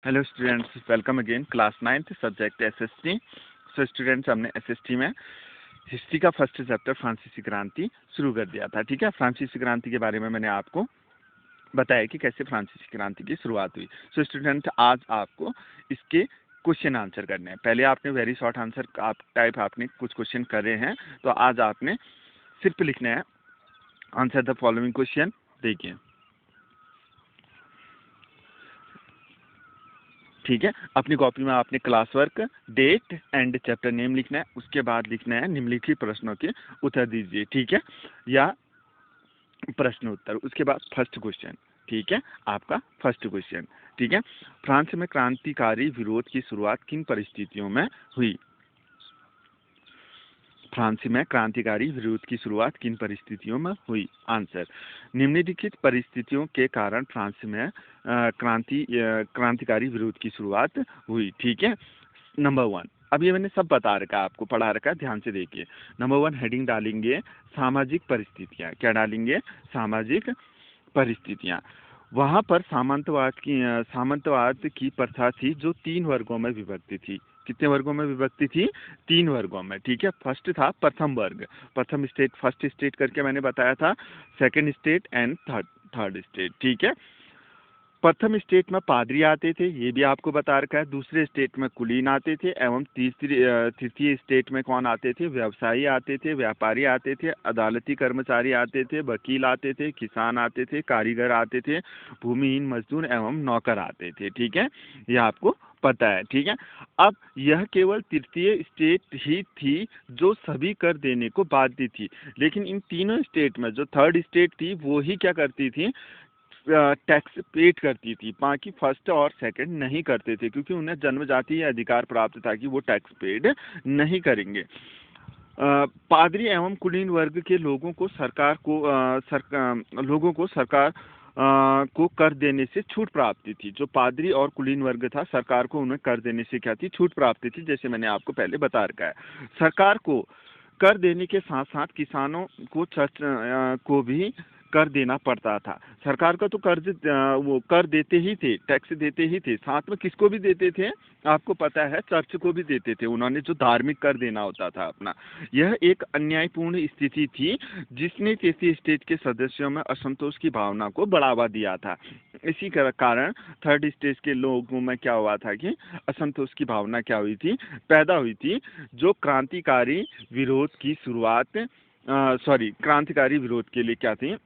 Hello students, welcome again class 9th subject SST. So students, हमने SST में history का first chapter फ्रांसीसी क्रांति शुरू कर दिया था। ठीक है, फ्रांसीसी क्रांति के बारे में मैंने आपको बताया कि कैसे फ्रांसीसी क्रांति की शुरुआत हुई। सो स्टूडेंट, आज आपको इसके क्वेश्चन आंसर करने हैं। पहले आपने वेरी शॉर्ट आंसर आपने कुछ क्वेश्चन करे हैं, तो आज आपने सिर्फ लिखना है आंसर द फॉलोइंग क्वेश्चन। देखिए, ठीक है, अपनी कॉपी में आपने class work, date and chapter name लिखना है। उसके बाद लिखना है निम्नलिखित प्रश्नों के उत्तर दीजिए। ठीक है, या प्रश्न उत्तर। उसके बाद फर्स्ट क्वेश्चन। ठीक है, आपका फर्स्ट क्वेश्चन। ठीक है, फ्रांस में क्रांतिकारी विरोध की शुरुआत किन परिस्थितियों में हुई? फ्रांस में क्रांतिकारी विरोध की शुरुआत किन परिस्थितियों में हुई? आंसर, निम्नलिखित परिस्थितियों के कारण फ्रांस में क्रांतिकारी विरोध की शुरुआत हुई। ठीक है, नंबर 1। अब ये मैंने सब बता रखा है, आपको पढ़ा रखा है, ध्यान से देखिए। नंबर 1 हेडिंग डालेंगे सामाजिक परिस्थितियां। क्या डालेंगे? सामाजिक परिस्थितियां। वहां पर सामंतवाद की प्रथा थी जो 3 वर्गों में विभक्त थी। कितने वर्गों में विभक्त थी? 3 वर्गों में। ठीक है, फर्स्ट था प्रथम वर्ग, प्रथम स्टेट, फर्स्ट स्टेट करके मैंने बताया था, second state and third state. ठीक है, प्रथम स्टेट में पादरी आते थे, ये भी आपको बता रखा है। दूसरे स्टेट में कुलीन आते थे, एवं तृतीय स्टेट में कौन आते थे? व्यवसायी आते थे, व्यापारी आते थे, अदालती कर्मचारी आते थे, वकील आते थे, किसान आते थे, कारीगर आते थे, भूमिहीन मजदूर एवं नौकर आते थे। ठीक है, यह आपको पता है। ठीक है, अब यह केवल तृतीय स्टेट ही थी जो सभी कर देने को बाध्य थी, लेकिन इन तीनों स्टेट में जो थर्ड स्टेट थी वो ही क्या करती थी? टैक्स पेड करती थी। बाकी फर्स्ट और सेकंड नहीं करते थे, क्योंकि उन्हें जन्मजाति अधिकार प्राप्त था कि वो टैक्स पेड नहीं करेंगे। पादरी एवं कुलीन वर्ग के लोगों को सरकार को कर देने से छूट प्राप्त थी। जो पादरी और कुलीन वर्ग था, सरकार को उन्हें कर देने से क्या थी? छूट प्राप्त थी, जैसे मैंने आपको पहले बता रखा है। सरकार को कर देने के साथ साथ किसानों को चर्च को भी कर देना पड़ता था। सरकार का तो वो कर देते ही थे, टैक्स देते ही थे, साथ में किसको भी देते थे? आपको पता है, चर्च को भी देते थे उन्होंने, जो धार्मिक कर देना होता था अपना। यह एक अन्यायपूर्ण स्थिति थी जिसने तृतीय स्टेट के सदस्यों में असंतोष की भावना को बढ़ावा दिया था। इसी कारण थर्ड स्टेट के लोगों में क्या हुआ था कि असंतोष की भावना क्या हुई थी? पैदा हुई थी, जो क्रांतिकारी विरोध की शुरुआत क्रांतिकारी विरोध के लिए क्या थी?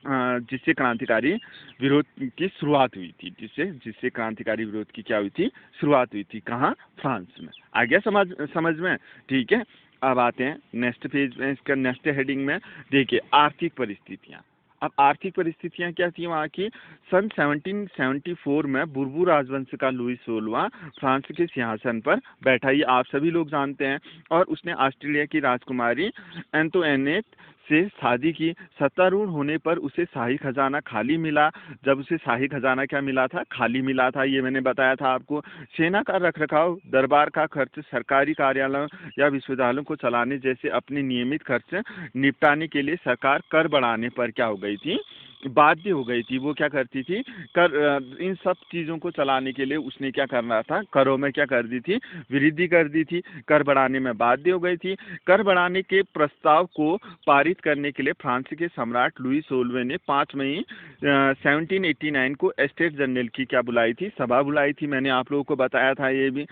जिससे क्रांतिकारी विरोध की शुरुआत हुई थी, जिससे क्रांतिकारी विरोध की क्या हुई थी? शुरुआत हुई थी। कहाँ? फ्रांस में। आ गया समझ में? ठीक है, अब आते हैं नेक्स्ट पेज में, इसका नेक्स्ट हेडिंग में देखिए आर्थिक परिस्थितियां। अब आर्थिक परिस्थितियां क्या थी वहाँ की? सन 1774 में बुर्बू राजवंश का लुई 16वां फ्रांस के सिंहासन पर बैठा, ये आप सभी लोग जानते हैं। और उसने ऑस्ट्रेलिया की राजकुमारी एंटोइनेट से शादी की। सत्तारूढ़ होने पर उसे शाही खजाना खाली मिला। जब उसे शाही खजाना क्या मिला था? खाली मिला था, ये मैंने बताया था आपको। सेना का रखरखाव, दरबार का खर्च, सरकारी कार्यालयों या विश्वविद्यालयों को चलाने जैसे अपने नियमित खर्च निपटाने के लिए सरकार कर बढ़ाने पर क्या हो गई थी? बाध्य हो गई थी। वो क्या करती थी? इन सब चीज़ों को चलाने के लिए उसने क्या करना था? करों में क्या कर दी थी? वृद्धि कर दी थी, कर बढ़ाने में बाध्य हो गई थी। कर बढ़ाने के प्रस्ताव को पारित करने के लिए फ्रांस के सम्राट लुई 16वें ने 5 मई 1789 को स्टेट जनरल की क्या बुलाई थी? सभा बुलाई थी। मैंने आप लोगों को बताया था ये भी।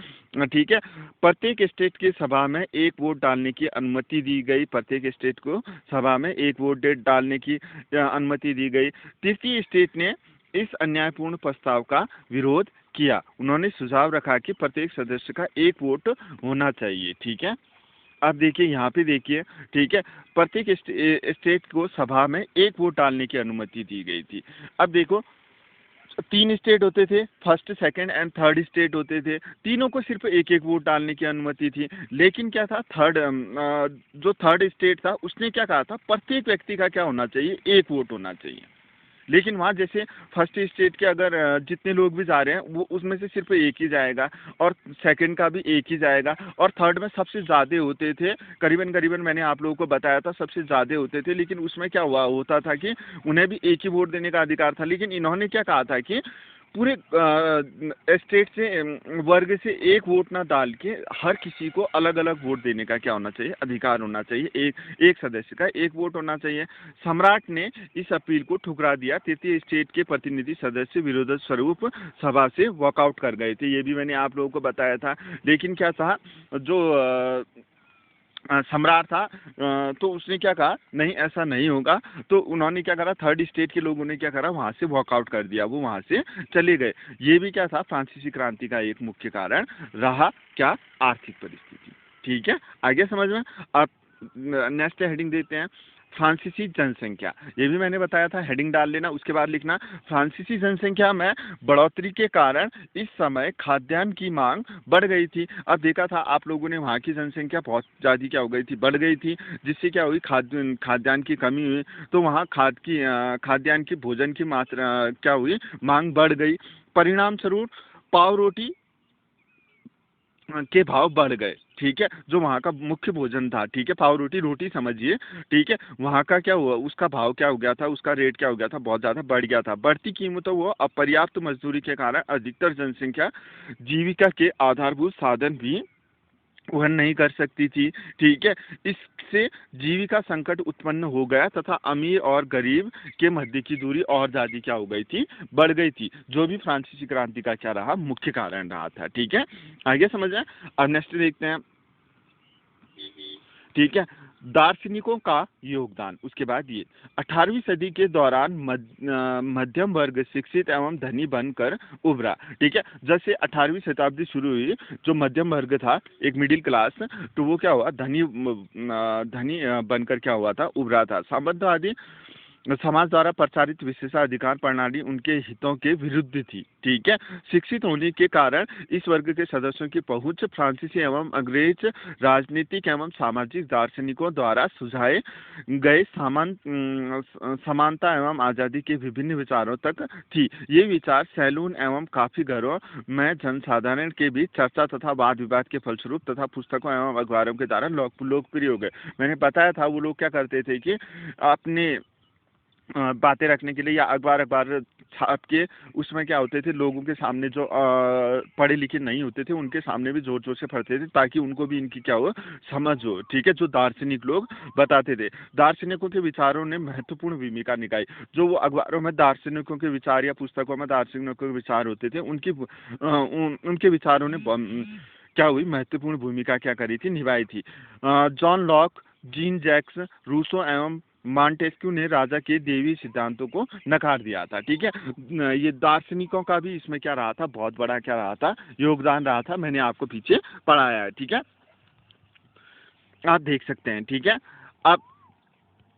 ठीक है, प्रत्येक स्टेट की सभा में एक वोट डालने की अनुमति दी गई। प्रत्येक स्टेट को सभा में एक वोट डालने की अनुमति दी गई। तृतीय स्टेट ने इस अन्यायपूर्ण प्रस्ताव का विरोध किया। उन्होंने सुझाव रखा कि प्रत्येक सदस्य का एक वोट होना चाहिए। ठीक है, अब देखिए यहाँ पे देखिए, ठीक है, प्रत्येक स्टेट को सभा में एक वोट डालने की अनुमति दी गई थी। अब देखो, 3 स्टेट होते थे, first second and third state होते थे, तीनों को सिर्फ एक एक वोट डालने की अनुमति थी। लेकिन क्या था? जो थर्ड स्टेट था उसने क्या कहा था? प्रत्येक व्यक्ति का क्या होना चाहिए? एक वोट होना चाहिए। लेकिन वहाँ जैसे फर्स्ट स्टेट के अगर जितने लोग भी जा रहे हैं वो उसमें से सिर्फ एक ही जाएगा, और सेकंड का भी एक ही जाएगा, और थर्ड में सबसे ज़्यादा होते थे, करीबन मैंने आप लोगों को बताया था सबसे ज़्यादा होते थे। लेकिन उसमें क्या होता था कि उन्हें भी एक ही वोट देने का अधिकार था। लेकिन इन्होंने क्या कहा था कि पूरे स्टेट से वर्ग से एक वोट ना डाल के हर किसी को अलग अलग वोट देने का क्या होना चाहिए, अधिकार होना चाहिए। एक एक सदस्य का एक वोट होना चाहिए। सम्राट ने इस अपील को ठुकरा दिया। तृतीय स्टेट के प्रतिनिधि सदस्य विरोध स्वरूप सभा से वॉकआउट कर गए थे। ये भी मैंने आप लोगों को बताया था। लेकिन क्या था, जो सम्राट था, तो उसने क्या कहा, नहीं ऐसा नहीं होगा। तो उन्होंने क्या करा, थर्ड स्टेट के लोगों ने क्या करा, वहां से वॉकआउट कर दिया, वो वहां से चले गए। ये भी क्या था, फ्रांसीसी क्रांति का एक मुख्य कारण रहा। क्या, आर्थिक परिस्थिति। ठीक है, आगे समझ में। अब नेक्स्ट हेडिंग देते हैं, फ्रांसीसी जनसंख्या। ये भी मैंने बताया था, हेडिंग डाल लेना, उसके बाद लिखना फ्रांसीसी जनसंख्या में बढ़ोतरी के कारण इस समय खाद्यान्न की मांग बढ़ गई थी। अब देखा था आप लोगों ने, वहाँ की जनसंख्या बहुत ज़्यादा क्या हो गई थी, बढ़ गई थी, जिससे क्या हुई, खाद्यान्न की कमी हुई। तो वहाँ खाद्यान्न की भोजन की मात्रा क्या हुई, मांग बढ़ गई। परिणाम स्वरूप पाव रोटी के भाव बढ़ गए। ठीक है, जो वहाँ का मुख्य भोजन था, ठीक है, पाव रोटी, रोटी समझिए। ठीक है, वहाँ का क्या हुआ, उसका भाव क्या हो गया था, उसका रेट क्या हो गया था, बहुत ज़्यादा बढ़ गया था। बढ़ती कीमतों व अपर्याप्त मजदूरी के कारण अधिकतर जनसंख्या जीविका के आधारभूत साधन भी वहन नहीं कर सकती थी। ठीक है, इससे जीविका संकट उत्पन्न हो गया तथा अमीर और गरीब के मध्य की दूरी और ज्यादा क्या हो गई थी, बढ़ गई थी, जो भी फ्रांसीसी क्रांति का क्या रहा, मुख्य कारण रहा था। ठीक है, आगे समझ आए। अब नेक्स्ट देखते हैं। ठीक है, दार्शनिकों का योगदान। उसके बाद ये 18वीं सदी के दौरान मध्यम वर्ग शिक्षित एवं धनी बनकर उभरा। ठीक है, जैसे 18वीं शताब्दी शुरू हुई, जो मध्यम वर्ग था, एक मिडिल क्लास, तो वो क्या हुआ, धनी बनकर क्या हुआ था, उभरा था। सामंतवादी समाज द्वारा प्रचारित विशेषाधिकार प्रणाली उनके हितों के विरुद्ध थी। ठीक है, शिक्षित होने के कारण इस वर्ग के सदस्यों की पहुंच फ्रांसीसी एवं अंग्रेज राजनीतिक एवं सामाजिक दार्शनिकों द्वारा सुझाए गए समानता एवं आजादी के विभिन्न विचारों तक थी। ये विचार सैलून एवं काफी घरों में जनसाधारण के बीच चर्चा तथा वाद विवाद के फलस्वरूप तथा पुस्तकों एवं अखबारों के द्वारा लोकप्रिय हो गए। मैंने बताया था, वो लोग क्या करते थे कि अपने बातें रखने के लिए या अखबार छाप के, उसमें क्या होते थे, लोगों के सामने जो पढ़े लिखे नहीं होते थे, उनके सामने भी जोर जोर से पढ़ते थे, ताकि उनको भी इनकी क्या हो, समझ हो। ठीक है, जो दार्शनिक लोग बताते थे। दार्शनिकों के विचारों ने महत्वपूर्ण भूमिका निभाई। जो वो अखबारों में दार्शनिकों के विचार या पुस्तकों में दार्शनिकों के विचार होते थे, उनके विचारों ने क्या हुई, महत्वपूर्ण भूमिका क्या करी थी, निभाई थी। John Locke, Jean Jacques Rousseau एवं मॉन्टेस्क्यू ने राजा के देवी सिद्धांतों को नकार दिया था। ठीक है, ये दार्शनिकों का भी इसमें क्या रहा था, बहुत बड़ा क्या रहा था, योगदान रहा था। मैंने आपको पीछे पढ़ाया है। ठीक है, आप देख सकते हैं। ठीक है, अब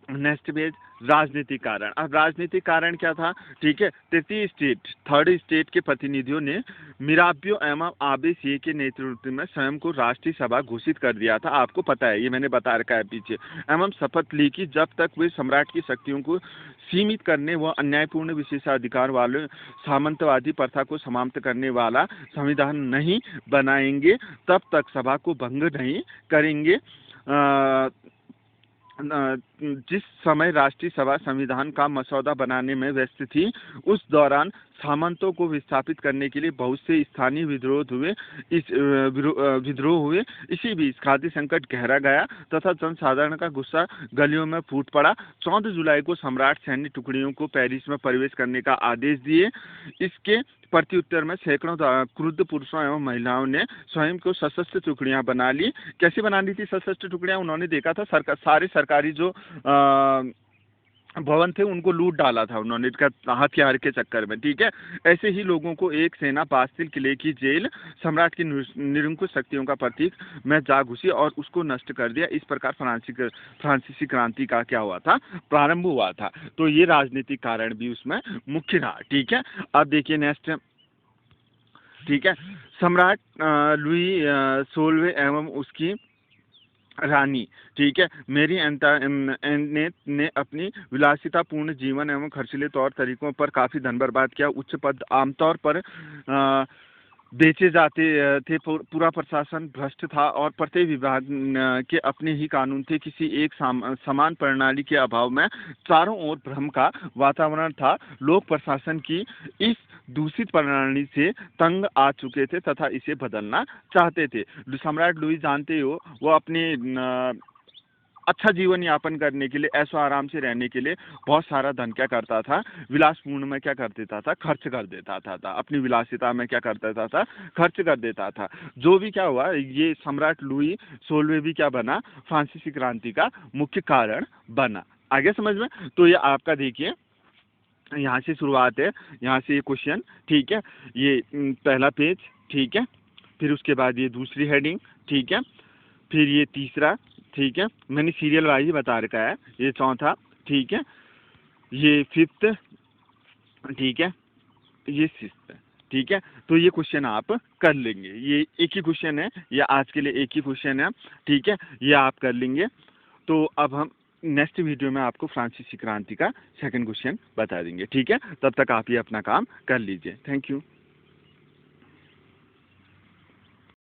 नेक्स्ट पेज, राजनीतिक कारण। अब राजनीतिक कारण क्या था, ठीक है, थर्ड स्टेट के प्रतिनिधियों ने मिराबियो एवं आबे सिए के नेतृत्व में स्वयं को राष्ट्रीय सभा घोषित कर दिया था। आपको पता है, ये मैंने बता रखा है पीछे। एवं शपथ ली कि जब तक वे सम्राट की शक्तियों को सीमित करने व अन्यायपूर्ण विशेषाधिकार वाले सामंतवादी प्रथा को समाप्त करने वाला संविधान नहीं बनाएंगे, तब तक सभा को भंग नहीं करेंगे। जिस समय राष्ट्रीय सभा संविधान का मसौदा बनाने में व्यस्त थी, उस दौरान सामंतों को विस्थापित करने के लिए बहुत से स्थानीय विद्रोह हुए। इसी बीच खाद्य संकट गहरा गया तथा जनसाधारण का गुस्सा गलियों में फूट पड़ा। 14 जुलाई को सम्राट सैन्य टुकड़ियों को पेरिस में प्रवेश करने का आदेश दिए। इसके प्रत्युत्तर में सैकड़ों क्रुद्ध पुरुषों एवं महिलाओं ने स्वयं को सशस्त्र टुकड़ियां बना ली। कैसे बना ली थी सशस्त्र टुकड़ियां? उन्होंने देखा था सारे सरकारी जो भवन थे, उनको लूट डाला था उन्होंने हथियार के चक्कर में। ठीक है, ऐसे ही लोगों को एक सेना बास्तिल किले की जेल सम्राट की निरंकुश शक्तियों का प्रतीक में जा घुसी और उसको नष्ट कर दिया। इस प्रकार फ्रांसीसी क्रांति का क्या हुआ था, प्रारंभ हुआ था। तो ये राजनीतिक कारण भी उसमें मुख्य रहा। ठीक है, अब देखिए नेक्स्ट। ठीक है, सम्राट लुई 16वें एवं उसकी रानी, ठीक है, मेरी एंटोनेट ने अपनी विलासितापूर्ण जीवन एवं खर्चीले तौर तरीकों पर काफी धन बर्बाद किया। उच्च पद आमतौर पर बेचे जाते थे। पूरा प्रशासन भ्रष्ट था और प्रत्येक विभाग के अपने ही कानून थे। किसी एक समान प्रणाली के अभाव में चारों ओर भ्रम का वातावरण था। लोग प्रशासन की इस दूषित प्रणाली से तंग आ चुके थे तथा इसे बदलना चाहते थे। सम्राट लुई जानते हो, वो अपने अच्छा जीवन यापन करने के लिए, ऐशो आराम से रहने के लिए बहुत सारा धन क्या करता था, विलासपूर्ण में क्या कर देता था, खर्च कर देता था। अपनी विलासिता में क्या कर देता था, खर्च कर देता था। जो भी क्या हुआ, ये सम्राट लुई 16वें भी क्या बना, फ्रांसीसी क्रांति का मुख्य कारण बना। आगे समझ में? तो ये आपका देखिए, यहाँ से शुरुआत है, यहाँ से ये क्वेश्चन, ठीक है, ये पहला पेज, ठीक है, फिर उसके बाद ये दूसरी हेडिंग, ठीक है, फिर ये तीसरा, ठीक है, मैंने सीरियल वाइज ही बता रखा है, ये चौथा, ठीक है, ये फिफ्थ, ठीक है, ये सिक्स्थ, ठीक है। तो ये क्वेश्चन आप कर लेंगे, ये एक ही क्वेश्चन है, ये आज के लिए एक ही क्वेश्चन है, ठीक है, ये आप कर लेंगे। तो अब हम नेक्स्ट वीडियो में आपको फ्रांसीसी क्रांति का सेकंड क्वेश्चन बता देंगे, ठीक है। तब तक आप ये अपना काम कर लीजिए। Thank you.